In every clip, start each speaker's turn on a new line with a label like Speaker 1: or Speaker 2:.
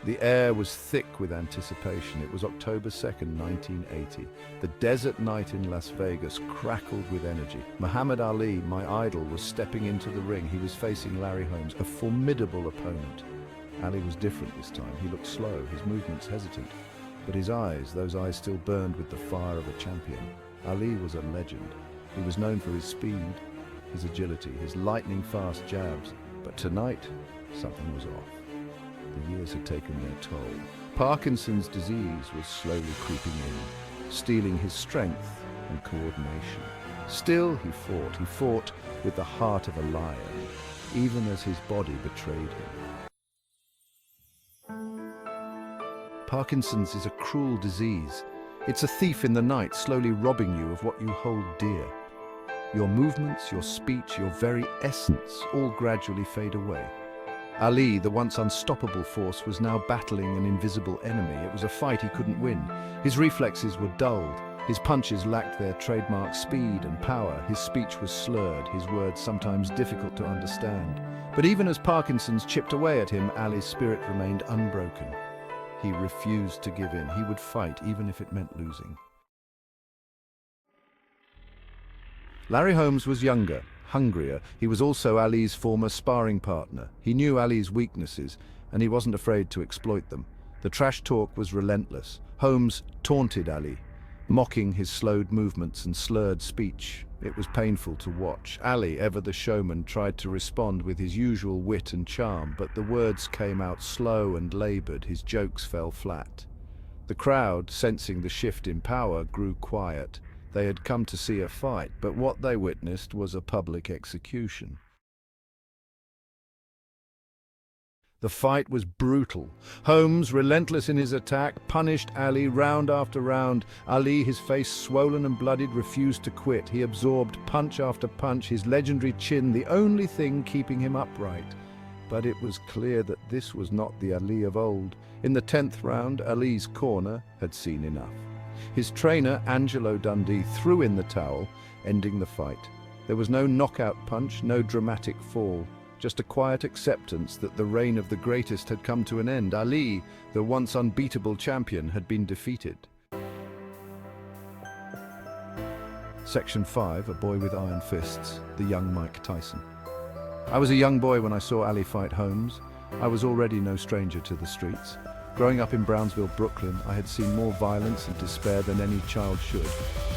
Speaker 1: The air was thick with anticipation. It was October 2nd, 1980. The desert night in Las Vegas crackled with energy. Muhammad Ali, my idol, was stepping into the ring. He was facing Larry Holmes, a formidable opponent. Ali was different this time. He looked slow, his movements hesitant. But his eyes, those eyes still burned with the fire of a champion. Ali was a legend. He was known for his speed, his agility, his lightning-fast jabs. But tonight, something was off. The years had taken their toll. Parkinson's disease was slowly creeping in, stealing his strength and coordination. Still, he fought with the heart of a lion, even as his body betrayed him. Parkinson's is a cruel disease. It's a thief in the night, slowly robbing you of what you hold dear. Your movements, your speech, your very essence all gradually fade away. Ali, the once unstoppable force, was now battling an invisible enemy. It was a fight he couldn't win. His reflexes were dulled. His punches lacked their trademark speed and power. His speech was slurred, his words sometimes difficult to understand. But even as Parkinson's chipped away at him, Ali's spirit remained unbroken. He refused to give in. He would fight, even if it meant losing. Larry Holmes was younger, hungrier. He was also Ali's former sparring partner. He knew Ali's weaknesses, and he wasn't afraid to exploit them. The trash talk was relentless. Holmes taunted Ali, mocking his slowed movements and slurred speech. It was painful to watch. Ali, ever the showman, tried to respond with his usual wit and charm, but the words came out slow and labored. His jokes fell flat. The crowd, sensing the shift in power, grew quiet. They had come to see a fight, but what they witnessed was a public execution. The fight was brutal. Holmes, relentless in his attack, punished Ali round after round. Ali, his face swollen and bloodied, refused to quit. He absorbed punch after punch, his legendary chin the only thing keeping him upright. But it was clear that this was not the Ali of old. In the 10th round, Ali's corner had seen enough. His trainer, Angelo Dundee, threw in the towel, ending the fight. There was no knockout punch, no dramatic fall, just a quiet acceptance that the reign of the greatest had come to an end. Ali, the once unbeatable champion, had been defeated. Section 5, A Boy with Iron Fists, the young Mike Tyson. I was a young boy when I saw Ali fight Holmes. I was already no stranger to the streets. Growing up in Brownsville, Brooklyn, I had seen more violence and despair than any child should.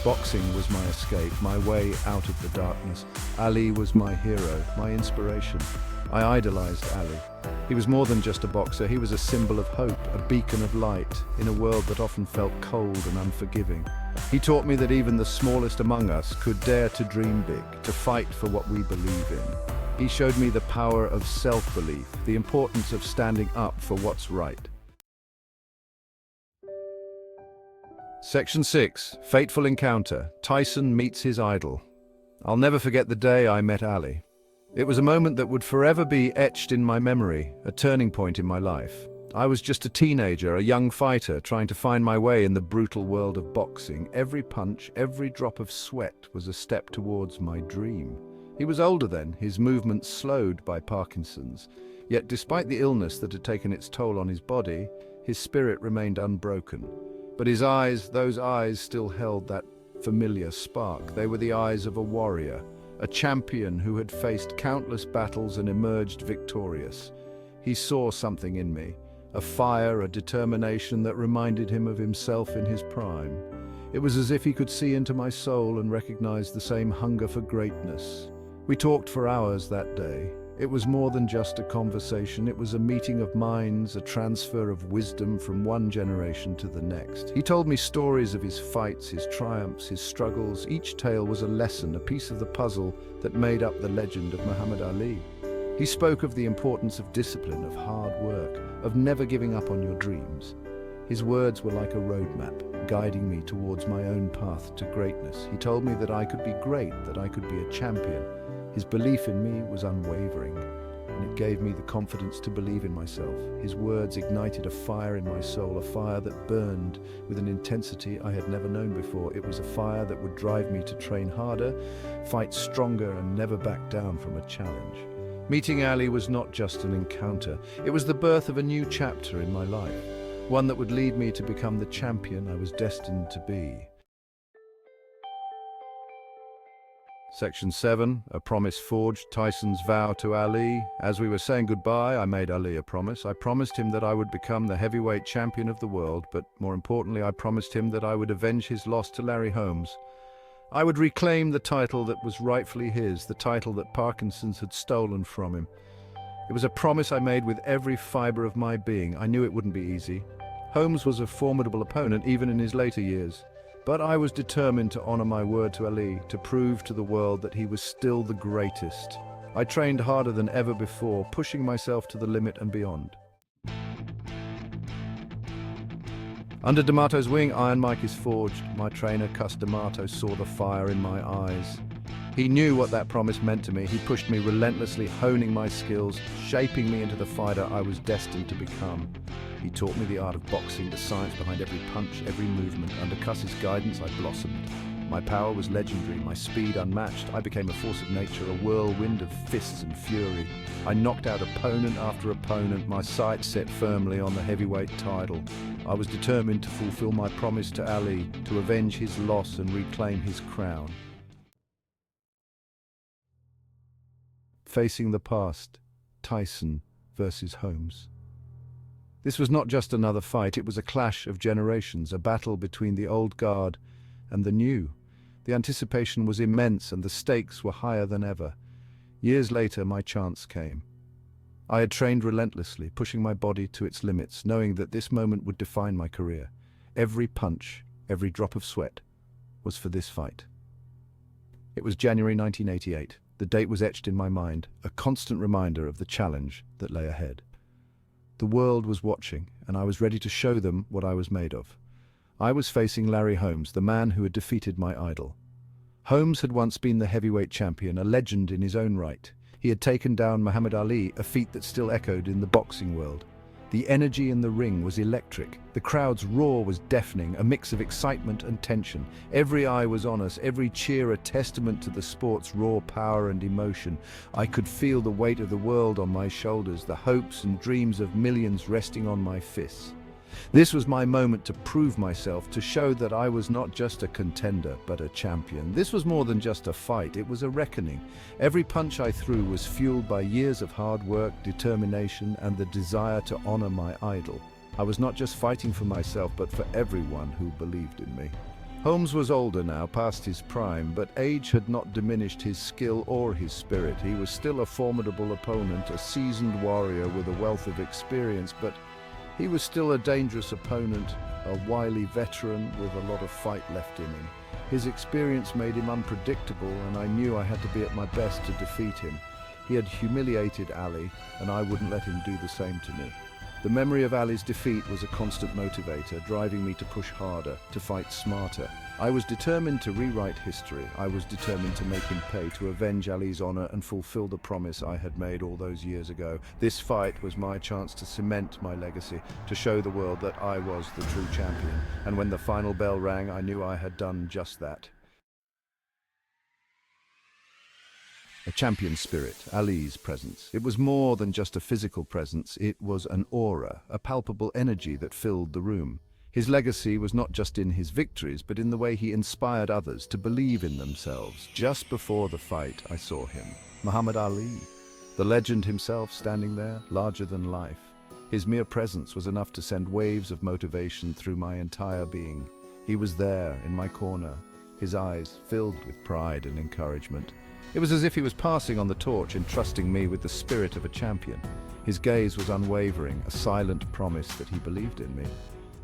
Speaker 1: Boxing was my escape, my way out of the darkness. Ali was my hero, my inspiration. I idolized Ali. He was more than just a boxer. He was a symbol of hope, a beacon of light, in a world that often felt cold and unforgiving. He taught me that even the smallest among us could dare to dream big, to fight for what we believe in. He showed me the power of self-belief, the importance of standing up for what's right. Section 6, Fateful Encounter. Tyson meets his idol. I'll never forget the day I met Ali. It was a moment that would forever be etched in my memory, a turning point in my life. I was just a teenager, a young fighter, trying to find my way in the brutal world of boxing. Every punch, every drop of sweat was a step towards my dream. He was older then, his movements slowed by Parkinson's. Yet despite the illness that had taken its toll on his body, his spirit remained unbroken. But his eyes, those eyes still held that familiar spark. They were the eyes of a warrior, a champion who had faced countless battles and emerged victorious. He saw something in me, a fire, a determination that reminded him of himself in his prime. It was as if he could see into my soul and recognize the same hunger for greatness. We talked for hours that day. It was more than just a conversation. It was a meeting of minds, a transfer of wisdom from one generation to the next. He told me stories of his fights, his triumphs, his struggles. Each tale was a lesson, a piece of the puzzle that made up the legend of Muhammad Ali. He spoke of the importance of discipline, of hard work, of never giving up on your dreams. His words were like a roadmap, guiding me towards my own path to greatness. He told me that I could be great, that I could be a champion. His belief in me was unwavering, and it gave me the confidence to believe in myself. His words ignited a fire in my soul, a fire that burned with an intensity I had never known before. It was a fire that would drive me to train harder, fight stronger, and never back down from a challenge. Meeting Ali was not just an encounter, it was the birth of a new chapter in my life, one that would lead me to become the champion I was destined to be. Section 7, a promise forged, Tyson's vow to Ali. As we were saying goodbye, I made Ali a promise. I promised him that I would become the heavyweight champion of the world, but more importantly, I promised him that I would avenge his loss to Larry Holmes. I would reclaim the title that was rightfully his, the title that Parkinson's had stolen from him. It was a promise I made with every fiber of my being. I knew it wouldn't be easy. Holmes was a formidable opponent, even in his later years. But I was determined to honor my word to Ali, to prove to the world that he was still the greatest. I trained harder than ever before, pushing myself to the limit and beyond. Under D'Amato's wing, Iron Mike is forged. My trainer, Cus D'Amato, saw the fire in my eyes. He knew what that promise meant to me. He pushed me relentlessly, honing my skills, shaping me into the fighter I was destined to become. He taught me the art of boxing, the science behind every punch, every movement. Under Cus's guidance, I blossomed. My power was legendary, my speed unmatched. I became a force of nature, a whirlwind of fists and fury. I knocked out opponent after opponent, my sights set firmly on the heavyweight title. I was determined to fulfill my promise to Ali, to avenge his loss and reclaim his crown. Facing the past, Tyson versus Holmes. This was not just another fight, it was a clash of generations, a battle between the old guard and the new. The anticipation was immense and the stakes were higher than ever. Years later, my chance came. I had trained relentlessly, pushing my body to its limits, knowing that this moment would define my career. Every punch, every drop of sweat was for this fight. It was January 1988. The date was etched in my mind, a constant reminder of the challenge that lay ahead. The world was watching, and I was ready to show them what I was made of. I was facing Larry Holmes, the man who had defeated my idol. Holmes had once been the heavyweight champion, a legend in his own right. He had taken down Muhammad Ali, a feat that still echoed in the boxing world. The energy in the ring was electric. The crowd's roar was deafening, a mix of excitement and tension. Every eye was on us, every cheer a testament to the sport's raw power and emotion. I could feel the weight of the world on my shoulders, the hopes and dreams of millions resting on my fists. This was my moment to prove myself, to show that I was not just a contender, but a champion. This was more than just a fight, it was a reckoning. Every punch I threw was fueled by years of hard work, determination, and the desire to honor my idol. I was not just fighting for myself, but for everyone who believed in me. Holmes was older now, past his prime, but age had not diminished his skill or his spirit. He was still a formidable opponent, a seasoned warrior with a wealth of experience, but he was still a dangerous opponent, a wily veteran with a lot of fight left in him. His experience made him unpredictable, and I knew I had to be at my best to defeat him. He had humiliated Ali, and I wouldn't let him do the same to me. The memory of Ali's defeat was a constant motivator, driving me to push harder, to fight smarter. I was determined to rewrite history. I was determined to make him pay, to avenge Ali's honor and fulfill the promise I had made all those years ago. This fight was my chance to cement my legacy, to show the world that I was the true champion. And when the final bell rang, I knew I had done just that. A champion spirit, Ali's presence. It was more than just a physical presence, it was an aura, a palpable energy that filled the room. His legacy was not just in his victories, but in the way he inspired others to believe in themselves. Just before the fight, I saw him, Muhammad Ali, the legend himself standing there, larger than life. His mere presence was enough to send waves of motivation through my entire being. He was there, in my corner, his eyes filled with pride and encouragement. It was as if he was passing on the torch, entrusting me with the spirit of a champion. His gaze was unwavering, a silent promise that he believed in me.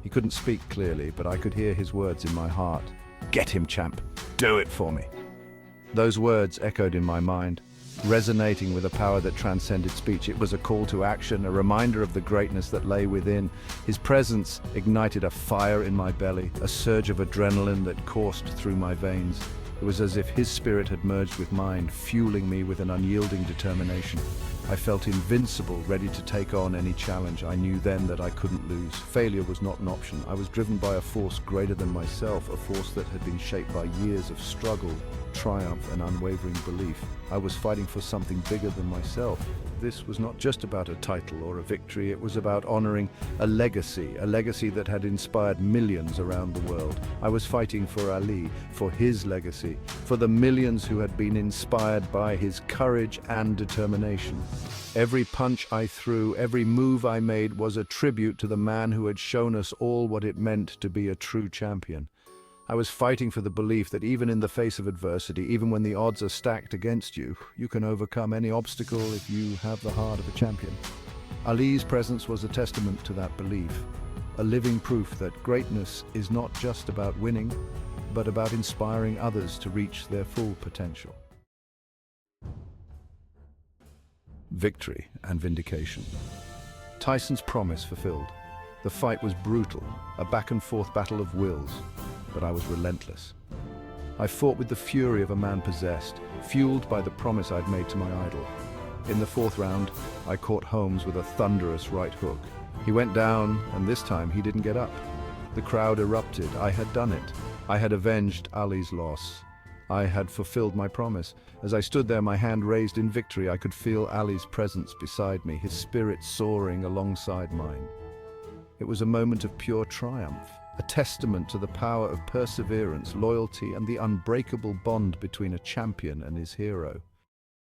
Speaker 1: He couldn't speak clearly, but I could hear his words in my heart. "Get him, champ. Do it for me." Those words echoed in my mind, resonating with a power that transcended speech. It was a call to action, a reminder of the greatness that lay within. His presence ignited a fire in my belly, a surge of adrenaline that coursed through my veins. It was as if his spirit had merged with mine, fueling me with an unyielding determination. I felt invincible, ready to take on any challenge. I knew then that I couldn't lose. Failure was not an option. I was driven by a force greater than myself, a force that had been shaped by years of struggle, triumph, and unwavering belief. I was fighting for something bigger than myself. This was not just about a title or a victory, it was about honoring a legacy that had inspired millions around the world. I was fighting for Ali, for his legacy, for the millions who had been inspired by his courage and determination. Every punch I threw, every move I made was a tribute to the man who had shown us all what it meant to be a true champion. I was fighting for the belief that even in the face of adversity, even when the odds are stacked against you, you can overcome any obstacle if you have the heart of a champion. Ali's presence was a testament to that belief, a living proof that greatness is not just about winning, but about inspiring others to reach their full potential. Victory and vindication. Tyson's promise fulfilled. The fight was brutal, a back-and-forth battle of wills, but I was relentless. I fought with the fury of a man possessed, fueled by the promise I'd made to my idol. In the fourth round, I caught Holmes with a thunderous right hook. He went down, and this time he didn't get up. The crowd erupted. I had done it. I had avenged Ali's loss. I had fulfilled my promise. As I stood there, my hand raised in victory, I could feel Ali's presence beside me, his spirit soaring alongside mine. It was a moment of pure triumph, a testament to the power of perseverance, loyalty, and the unbreakable bond between a champion and his hero.